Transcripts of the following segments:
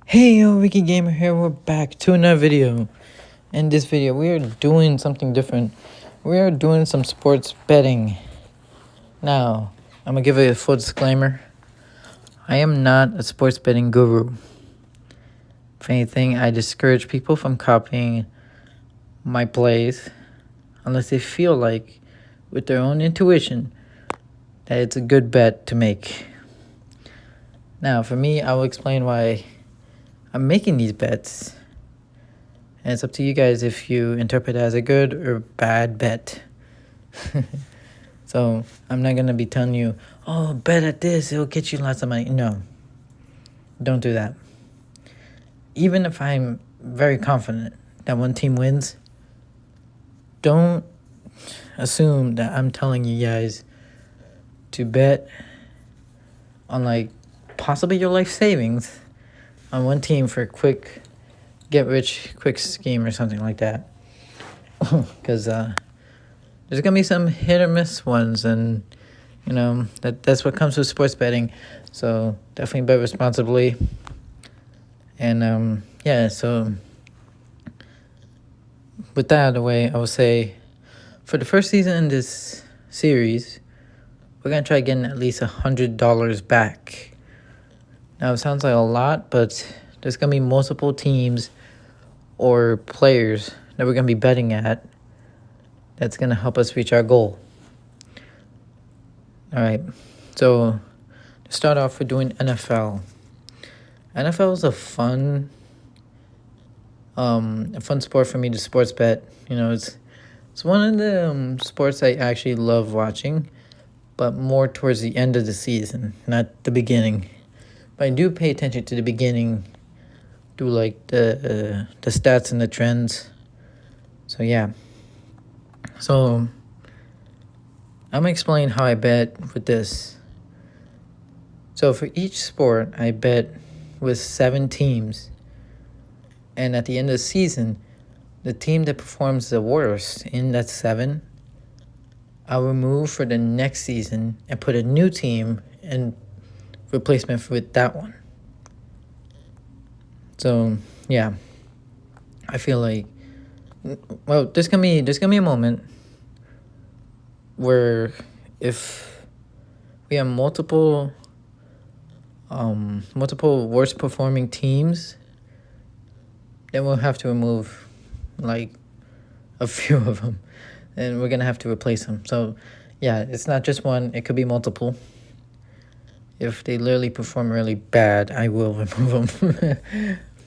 Hey yo, Ricky Gamer here. We're back to another video. In this video, we are doing something different. We are doing some sports betting. Now, I'm gonna give a full disclaimer. I am not a sports betting guru. If anything, I discourage people from copying my plays unless they feel like, with their own intuition, that it's a good bet to make. Now, for me, I will explain why I'm making these bets. And it's up to you guys if you interpret it as a good or bad bet. So I'm not going to be telling you, oh, bet at this, it'll get you lots of money. No, don't do that. Even if I'm very confident that one team wins, don't assume that I'm telling you guys to bet on like possibly your life savings on one team for a quick get rich quick scheme or something like that. Because there's gonna be some hit or miss ones, and you know that's what comes with sports betting. So definitely bet responsibly. And yeah, so with that out of the way, I will say for the first season in this series, we're gonna try getting at least $100 back. Now, it sounds like a lot, but there's going to be multiple teams or players that we're going to be betting at that's going to help us reach our goal. All right, so to start off, we're doing NFL. NFL is a fun sport for me to sports bet. You know, it's one of the sports I actually love watching, but more towards the end of the season, not the beginning. But I do pay attention to the beginning, do like the stats and the trends. So yeah. So I'm gonna explain how I bet with this. So for each sport, I bet with 7 teams. And at the end of the season, the team that performs the worst in that 7, I'll remove for the next season and put a new team in replacement with that one. So yeah, I feel like, well, there's gonna be a moment where if we have multiple worst performing teams, then we'll have to remove like a few of them, and we're gonna have to replace them. So yeah, it's not just one, it could be multiple. If they literally perform really bad, I will remove them.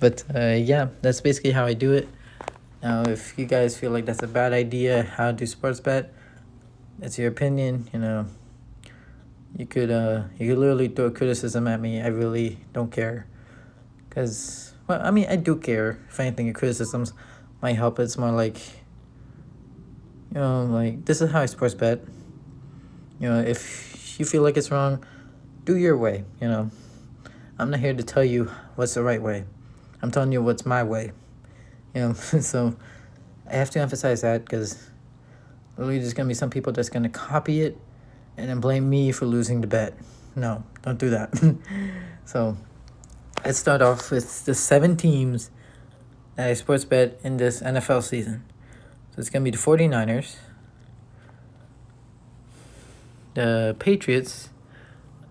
But yeah, that's basically how I do it. Now, if you guys feel like that's a bad idea, how to do sports bet, it's your opinion. You know, you could literally throw criticism at me. I really don't care. Because, well, I mean, I do care. If anything, your criticisms might help. It's more like, you know, like, this is how I sports bet. You know, if you feel like it's wrong, do your way, you know. I'm not here to tell you what's the right way. I'm telling you what's my way, you know. So I have to emphasize that, because literally there's going to be some people that's going to copy it and then blame me for losing the bet. No, don't do that. So let's start off with the 7 teams that I sports bet in this NFL season. So it's going to be the 49ers, the Patriots.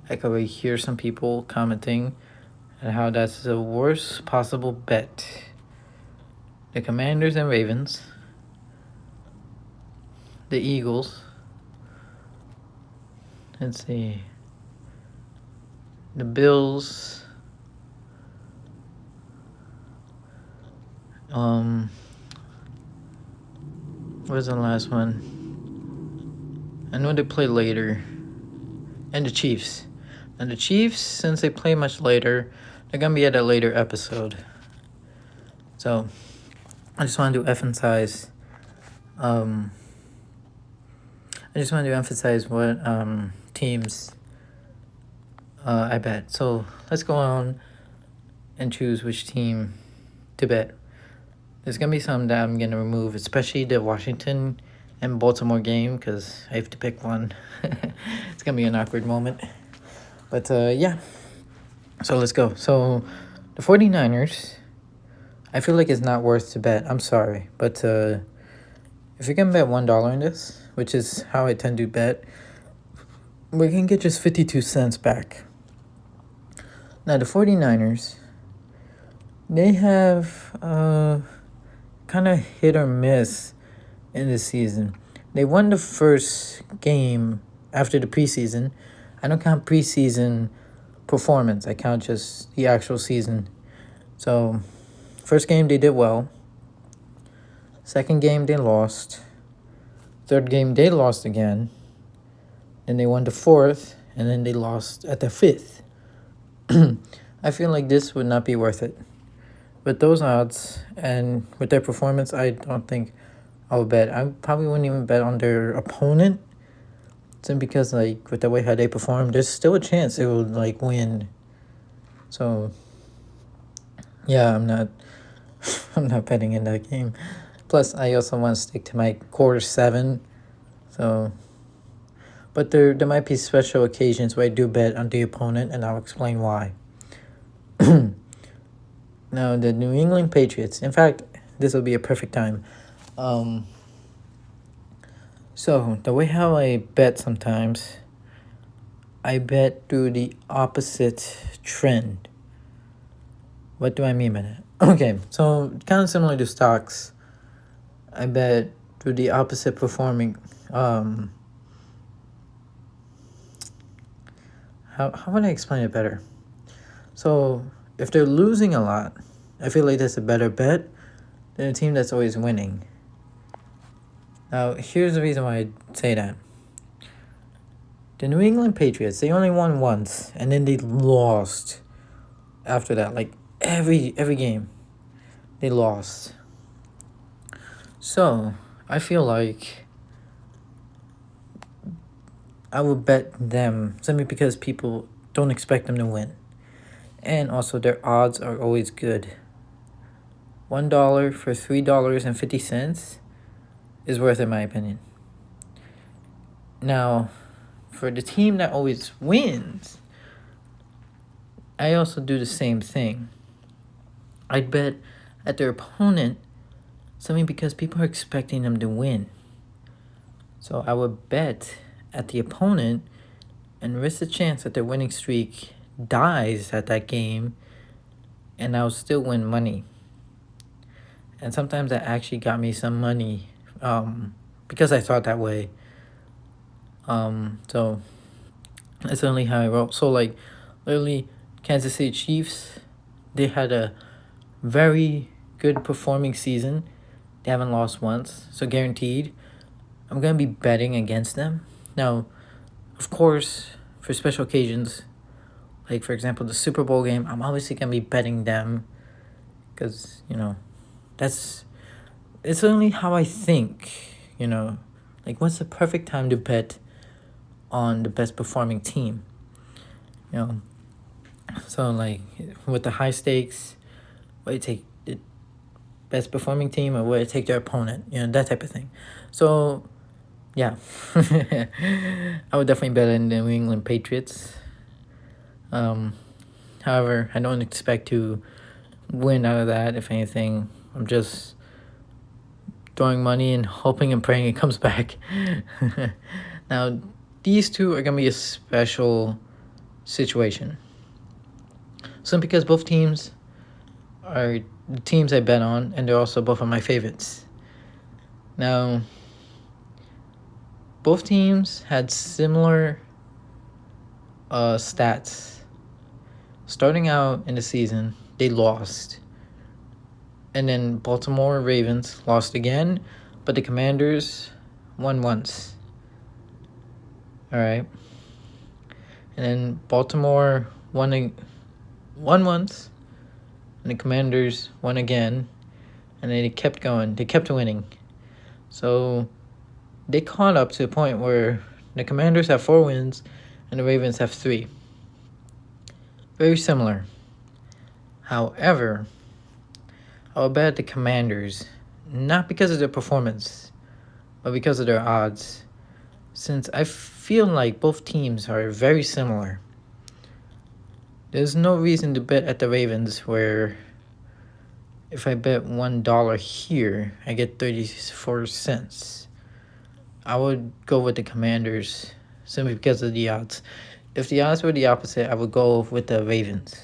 I could already hear some people commenting on how that's the worst possible bet. The Commanders and Ravens. The Eagles. Let's see. The Bills. Where's the last one? I know they play later. And the Chiefs. And the Chiefs, since they play much later, they're going to be at a later episode. So, I just wanted to emphasize, what teams I bet. So, let's go on and choose which team to bet. There's going to be some that I'm going to remove, especially the Washington and Baltimore game, because I have to pick one. It's going to be an awkward moment. But yeah, so let's go. So The 49ers, I feel like it's not worth to bet. I'm sorry. But if you can bet $1 in this, which is how I tend to bet, we can get just 52 cents back. Now, the 49ers, they have kind of hit or miss in this season. They won the first game after the preseason. I don't count preseason performance. I count just the actual season. So, first game they did well. Second game they lost. Third game they lost again. Then they won the fourth, and then they lost at the fifth. I feel like this would not be worth it. With those odds and with their performance, I don't think I would bet. I probably wouldn't even bet on their opponent. Simply because, like, with the way how they perform, there's still a chance they will, like, win. So, yeah, I'm not betting in that game. Plus, I also want to stick to my quarter 7. So, but there might be special occasions where I do bet on the opponent, and I'll explain why. Now, the New England Patriots. In fact, this will be a perfect time. So, the way how I bet sometimes, I bet through the opposite trend. What do I mean by that? Okay, so kind of similar to stocks. I bet through the opposite performing. How would I explain it better? So, if they're losing a lot, I feel like that's a better bet than a team that's always winning. Now, here's the reason why I say that. The New England Patriots, they only won once, and then they lost after that. Like, every game, they lost. So, I feel like I would bet them simply because people don't expect them to win. And also, their odds are always good. $1 for $3.50 is worth it, in my opinion. Now, for the team that always wins, I also do the same thing. I'd bet at their opponent simply because people are expecting them to win. So I would bet at the opponent and risk the chance that their winning streak dies at that game, and I'll still win money. And sometimes that actually got me some money because I thought that way. So that's only how I roll. So, like, literally, Kansas City Chiefs, they had a very good performing season. They haven't lost once, so guaranteed I'm going to be betting against them. Now, of course, for special occasions, like, for example, the Super Bowl game, I'm obviously going to be betting them because, it's only how I think, Like, what's the perfect time to bet on the best performing team? So, like, with the high stakes, what you take the best performing team or what you take their opponent, that type of thing. So, yeah, I would definitely bet in the New England Patriots. However, I don't expect to win out of that. If anything, I'm just throwing money and hoping and praying it comes back. Now, these two are going to be a special situation. Simply because both teams are the teams I bet on, and they're also both of my favorites. Now, both teams had similar stats. Starting out in the season, they lost. And then Baltimore Ravens lost again, but the Commanders won once. All right. And then Baltimore won once, and the Commanders won again, and they kept going. They kept winning. So they caught up to a point where the Commanders have 4 wins and the Ravens have 3. Very similar. However, I'll bet the Commanders, not because of their performance, but because of their odds, since I feel like both teams are very similar. There's no reason to bet at the Ravens where if I bet $1 here, I get 34 cents. I would go with the Commanders simply because of the odds. If the odds were the opposite, I would go with the Ravens.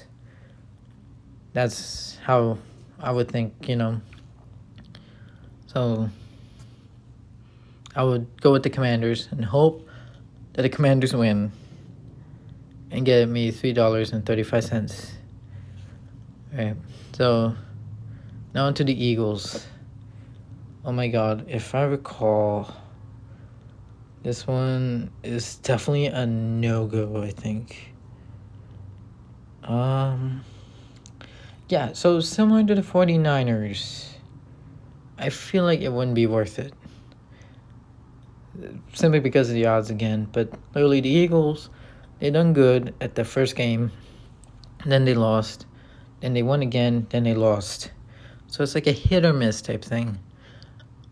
That's how I would think, So I would go with the Commanders and hope that the Commanders win and get me $3.35. Right. So now onto the Eagles. Oh my God, if I recall, this one is definitely a no-go, I think. Yeah, so similar to the 49ers, I feel like it wouldn't be worth it. Simply because of the odds again. But literally the Eagles, they done good at the first game. Then they lost. Then they won again. Then they lost. So it's like a hit or miss type thing.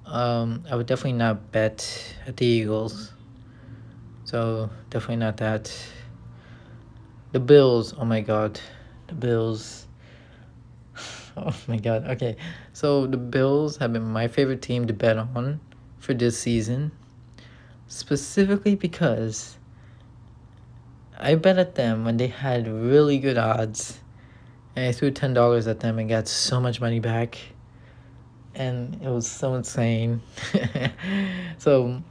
I would definitely not bet at the Eagles. So definitely not that. The Bills, oh my God. The Bills. Oh my God. Okay. So the Bills have been my favorite team to bet on for this season. Specifically because I bet at them when they had really good odds. And I threw $10 at them and got so much money back. And it was so insane. So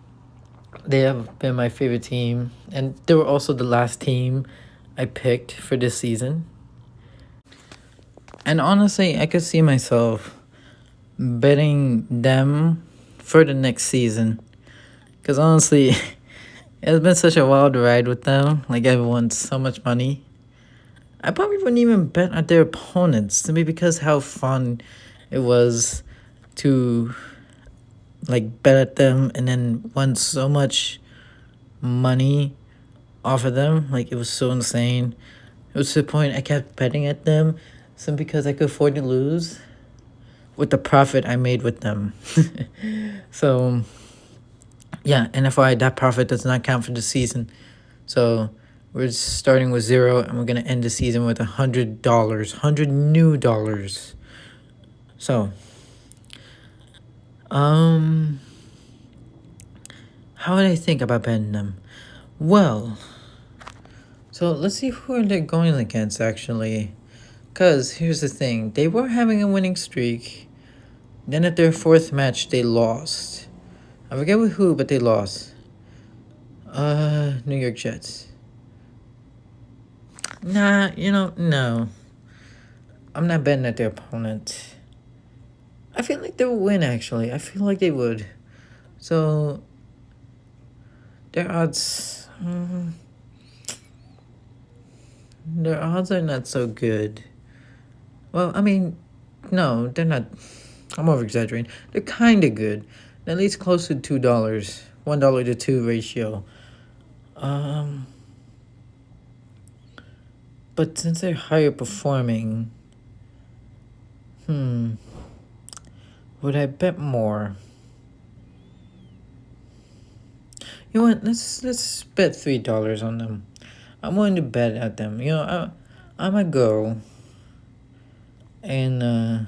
they have been my favorite team. And they were also the last team I picked for this season. And honestly, I could see myself betting them for the next season. Because honestly, it's been such a wild ride with them. Like, I've won so much money. I probably wouldn't even bet at their opponents simply because how fun it was to like bet at them and then won so much money off of them. Like, it was so insane. It was to the point I kept betting at them simply because I could afford to lose with the profit I made with them. So yeah, and FYI, that profit does not count for the season. So we're starting with 0 and we're gonna end the season with $100, $100 new dollars. So how would I think about betting them? Well, so let's see who they're going against actually. Cause here's the thing, they were having a winning streak. Then at their fourth match they lost. I forget with who, but they lost. New York Jets. Nah, no. I'm not betting at their opponent. I feel like they will win, actually. I feel like they would. So, their odds... their odds are not so good. Well, I mean, no, they're not... I'm over-exaggerating. They're kind of good. At least close to $2. $1 to 2 ratio. But since they're higher performing... would I bet more? You know what? Let's bet $3 on them. I'm willing to bet at them. I'm gonna go and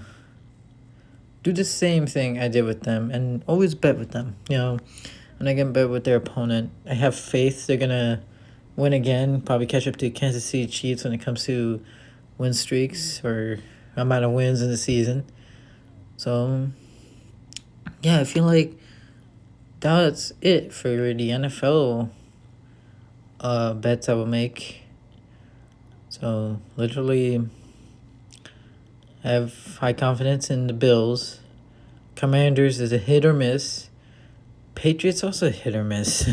do the same thing I did with them and always bet with them. When I get bet with their opponent, I have faith they're gonna win again. Probably catch up to Kansas City Chiefs when it comes to win streaks or amount of wins in the season. So yeah, I feel like that's it for the NFL bets I will make. So literally I have high confidence in the Bills. Commanders is a hit or miss. Patriots also hit or miss.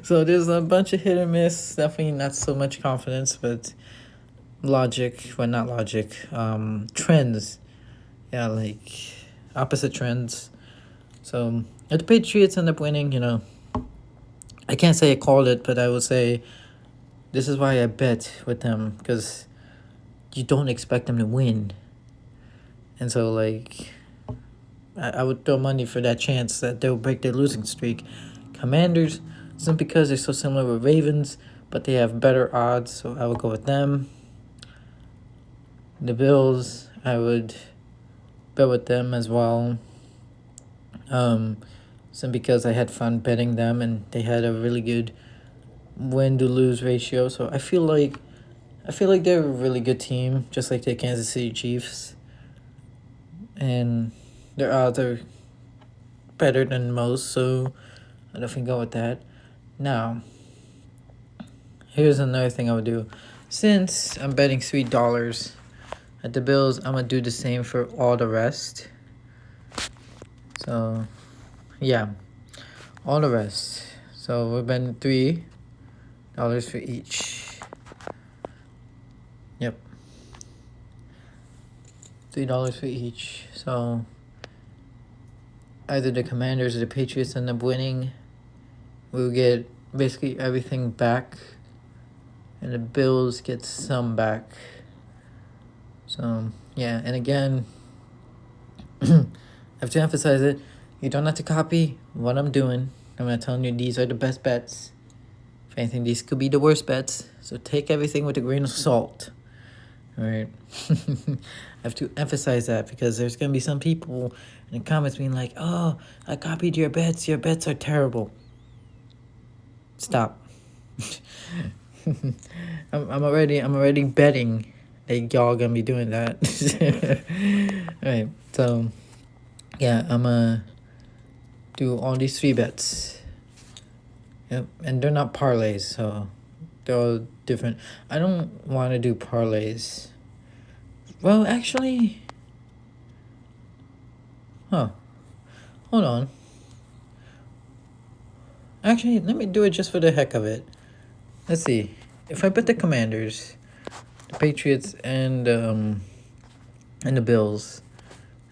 So there's a bunch of hit or miss. Definitely not so much confidence, but not logic. Trends. Yeah, like opposite trends. So if the Patriots end up winning, I can't say I called it, but I will say this is why I bet with them, because you don't expect them to win. And so, like, I would throw money for that chance that they'll break their losing streak. Commanders, it's not because they're so similar with Ravens, but they have better odds, so I would go with them. The Bills, I would bet with them as well. So because I had fun betting them and they had a really good win to lose ratio. So I feel like they're a really good team, just like the Kansas City Chiefs. And their odds are better than most, so I definitely go with that. Now, here's another thing I would do. Since I'm betting $3 at the Bills, I'm gonna do the same for all the rest. So, yeah, all the rest. So we're betting $3 for each. Yep, $3 for each. So either the Commanders or the Patriots end up winning, we'll get basically everything back, and the Bills get some back. So yeah, and again, I have to emphasize it. You don't have to copy what I'm doing. I'm not telling you these are the best bets. If anything, these could be the worst bets. So take everything with a grain of salt. All right. I have to emphasize that because there's going to be some people in the comments being like, oh, I copied your bets. Your bets are terrible. Stop. I'm already betting that y'all gonna be doing that. All right. So yeah, I'm gonna do all these 3 bets. Yep, and they're not parlays, so they're all different. I don't want to do parlays. Well, actually, hold on. Actually, let me do it just for the heck of it. Let's see. If I bet the Commanders, the Patriots, and the Bills,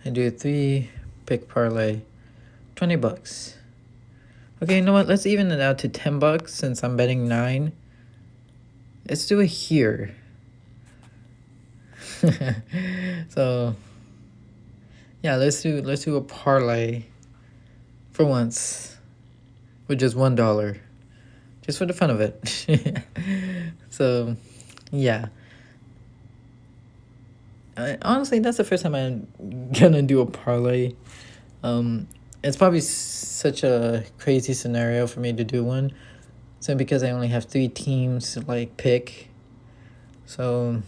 I do a 3-pick parlay, $20. Okay, you know what? Let's even it out to $10 since I'm betting 9. Let's do it here. So yeah, let's do a parlay for once with just $1, just for the fun of it. So yeah, honestly, that's the first time I'm gonna do a parlay. It's probably such a crazy scenario for me to do one, so because I only have 3 teams to like pick, so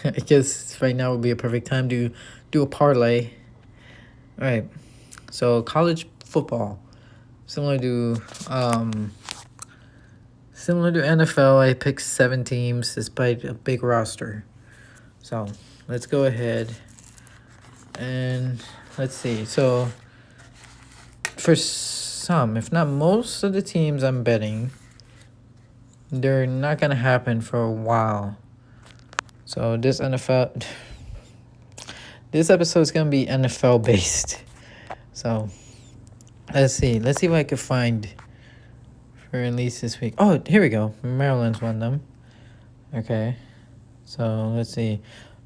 I guess right now would be a perfect time to do a parlay. All right, so college football, similar to NFL, I picked 7 teams despite a big roster. So let's go ahead and let's see. So for some, if not most of the teams I'm betting, they're not gonna happen for a while. So this episode is gonna be NFL based. So let's see what I can find for at least this week. Oh, here we go. Maryland's won them. Okay, so let's see.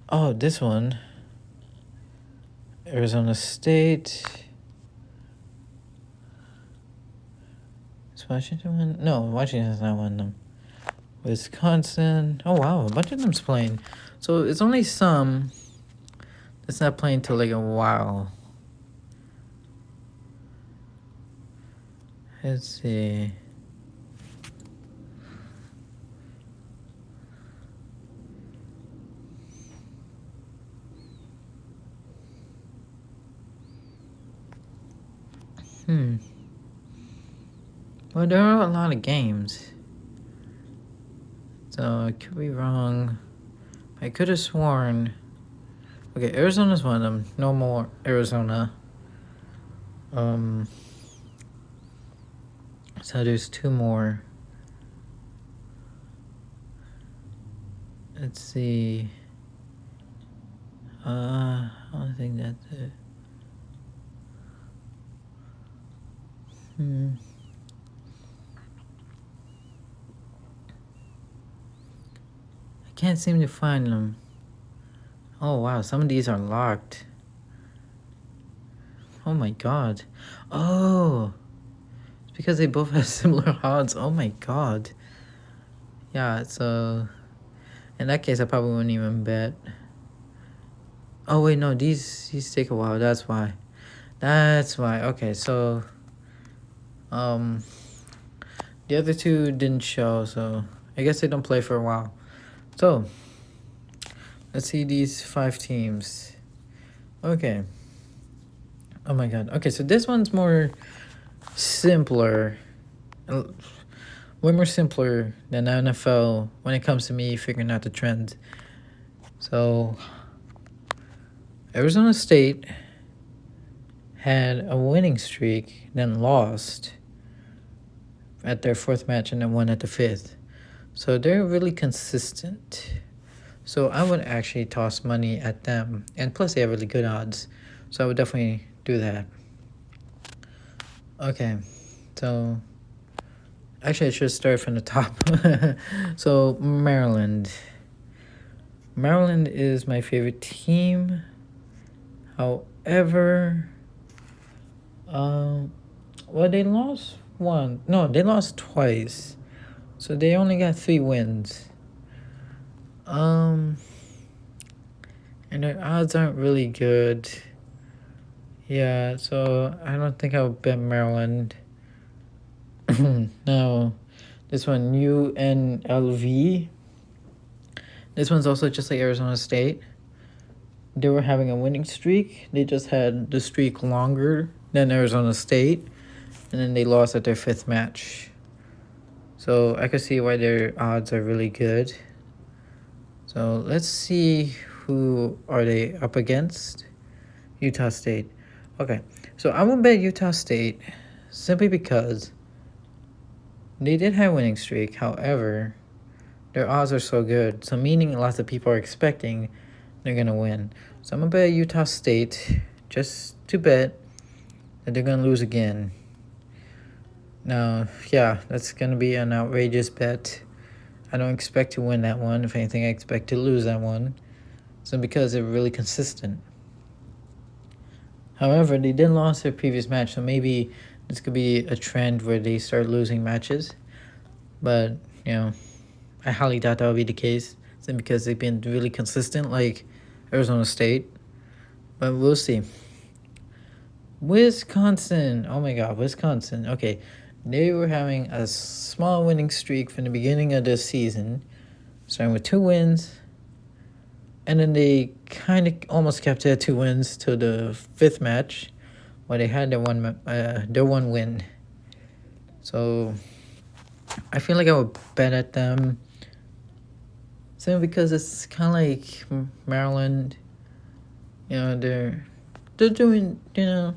Oh, this one, Arizona State. Is Washington won? No, Washington's not won them. Wisconsin. Oh wow, a bunch of them's playing. So it's only some that's not playing till like a while. Let's see. Well, there are a lot of games. So I could be wrong. I could have sworn. Okay, Arizona's one of them. No more Arizona. So there's 2 more. Let's see. I don't think that's it. I can't seem to find them. Oh wow, some of these are locked. Oh my god. Oh, it's because they both have similar odds. Oh my god. Yeah, so In that case, I probably wouldn't even bet. Oh wait, no, these take a while. That's why. That's why. Okay, so the other two didn't show, so I guess they don't play for a while. So let's see these 5 teams. Okay. Oh my god. Okay, so this one's more simpler. Way more simpler than the NFL when it comes to me figuring out the trends. So Arizona State had a winning streak, then lost at their 4th match and then won at the 5th. So they're really consistent. So I would actually toss money at them. And plus they have really good odds. So I would definitely do that. Okay. So actually I should start from the top. So Maryland. Maryland is my favorite team. However, well, they lost one. No, they lost twice. So they only got 3 wins. And their odds aren't really good. Yeah, so I don't think I'll bet Maryland. No, this one, UNLV. This one's also just like Arizona State. They were having a winning streak. They just had the streak longer than Arizona State. And then they lost at their 5th match. So I could see why their odds are really good. So let's see who are they up against. Utah State. Okay, so I'm going to bet Utah State simply because they did have a winning streak. However, their odds are so good. So meaning lots of people are expecting they're going to win. So I'm going to bet Utah State just to bet that they're going to lose again. Now, yeah, that's going to be an outrageous bet. I don't expect to win that one. If anything, I expect to lose that one. So because they're really consistent. However, they did lose their previous match, so maybe this could be a trend where they start losing matches. But, you know, I highly doubt that will be the case. Simply because they've been really consistent, like Arizona State. But we'll see. Wisconsin. Oh my god, Wisconsin. Okay, they were having a small winning streak from the beginning of the season, starting with 2 wins. And then they kind of almost kept it at 2 wins till the 5th match, where they had their one win. So I feel like I would bet at them, simply because it's kind of like Maryland. You know, they're doing, you know,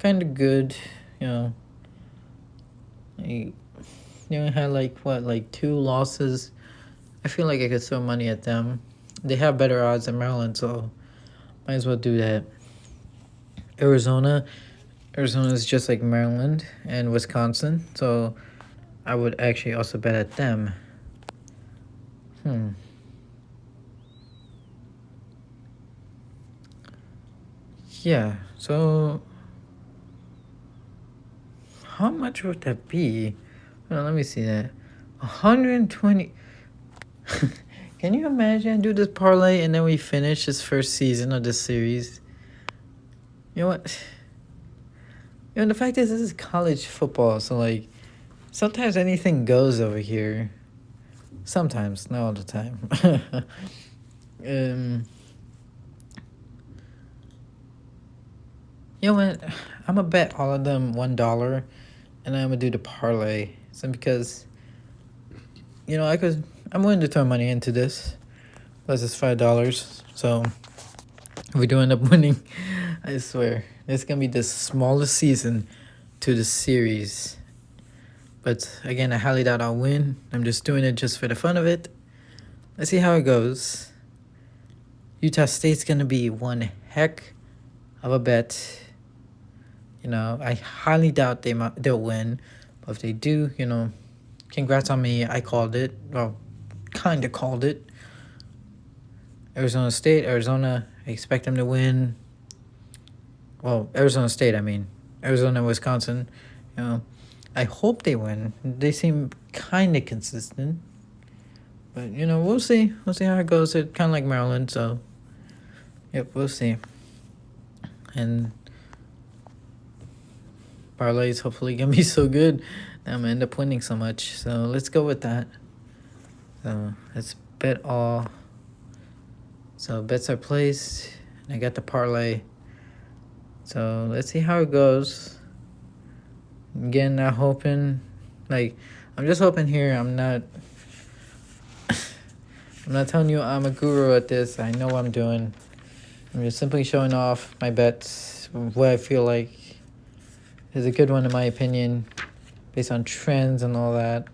kind of good. You know, they had like 2 losses. I feel like I could throw money at them. They have better odds than Maryland, so might as well do that. Arizona is just like Maryland and Wisconsin, so I would actually also bet at them. Yeah, so how much would that be? Let me see that. 120. Can you imagine? Do this parlay and then we finish this first season of this series. You know what? You know, the fact is, this is college football, so like, sometimes anything goes over here. Sometimes, not all the time. You know what? I'm gonna bet all of them $1, and I'm gonna do the parlay. So because, you know, I'm willing to throw money into this. Plus it's $5. So if we do end up winning, I swear, it's gonna be the smallest season to the series. But again, I highly doubt I'll win. I'm just doing it just for the fun of it. Let's see how it goes. Utah State's gonna be one heck of a bet. You know, I highly doubt they'll win. But if they do, you know, congrats on me. I called it. Well, kind of called it. Arizona State, I expect them to win. Well, Arizona State, I mean. Arizona, Wisconsin, you know. I hope they win. They seem kind of consistent. But, we'll see. We'll see how it goes. It's kind of like Maryland, so, yep, we'll see. And parlays hopefully gonna be so good that I'm gonna end up winning so much. So let's go with that. So let's bet all. So bets are placed. I got the parlay. So let's see how it goes. Again, I'm just hoping here. I'm not telling you I'm a guru at this. I know what I'm doing. I'm just simply showing off my bets, what I feel like is a good one in my opinion, based on trends and all that.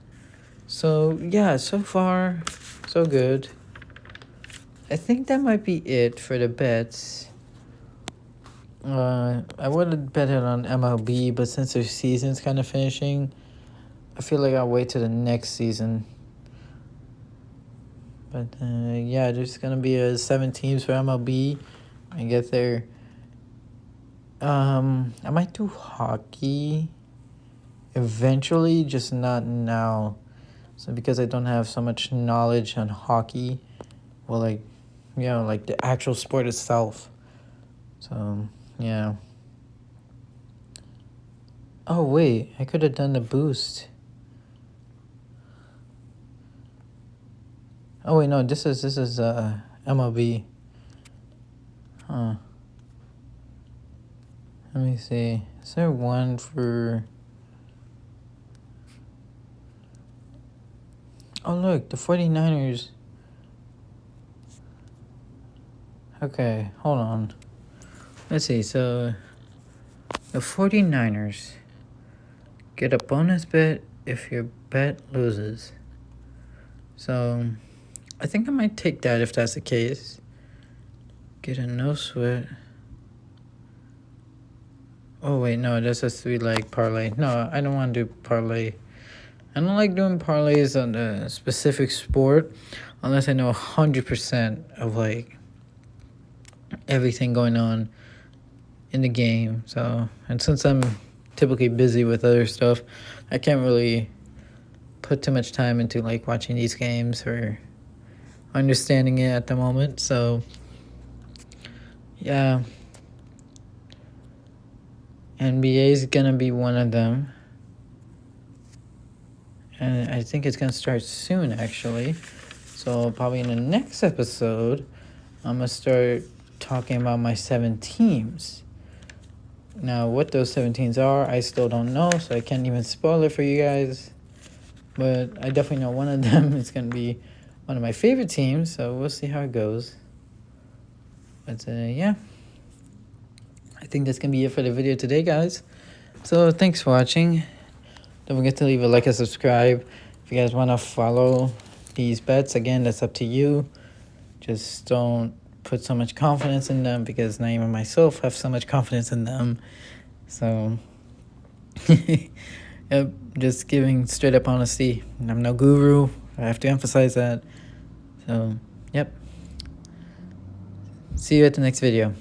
So yeah, so far, so good. I think that might be it for the bets. I would have bet it on MLB, but since their season's kind of finishing, I feel like I'll wait till the next season. But yeah, there's gonna be 7 teams for MLB. I get there. I might do hockey eventually, just not now. So because I don't have so much knowledge on hockey, well, like the actual sport itself. So yeah. Oh wait, I could have done the boost. Oh wait, no, this is MLB. Huh. Let me see. Is there one for... Oh look, the 49ers. Okay, hold on. Let's see, so the 49ers get a bonus bet if your bet loses. So I think I might take that if that's the case. Get a no sweat. Oh wait, no, this has to be like parlay. No, I don't want to do parlay. I don't like doing parlays on a specific sport unless I know 100% of like everything going on in the game. So, and since I'm typically busy with other stuff, I can't really put too much time into like watching these games or understanding it at the moment. So yeah, NBA is gonna be one of them, and I think it's gonna start soon actually. So probably in the next episode I'm gonna start talking about my 7 teams. Now what those 7 teams are, I still don't know, so I can't even spoil it for you guys, but I definitely know one of them is gonna be one of my favorite teams, so we'll see how it goes. But yeah, I think that's gonna be it for the video today, guys. So thanks for watching. Don't forget to leave a like and subscribe. If you guys want to follow these bets, again, that's up to you. Just don't put so much confidence in them, because not even myself have so much confidence in them. So yep, just giving straight up honesty. I'm no guru, I have to emphasize that. So yep, see you at the next video.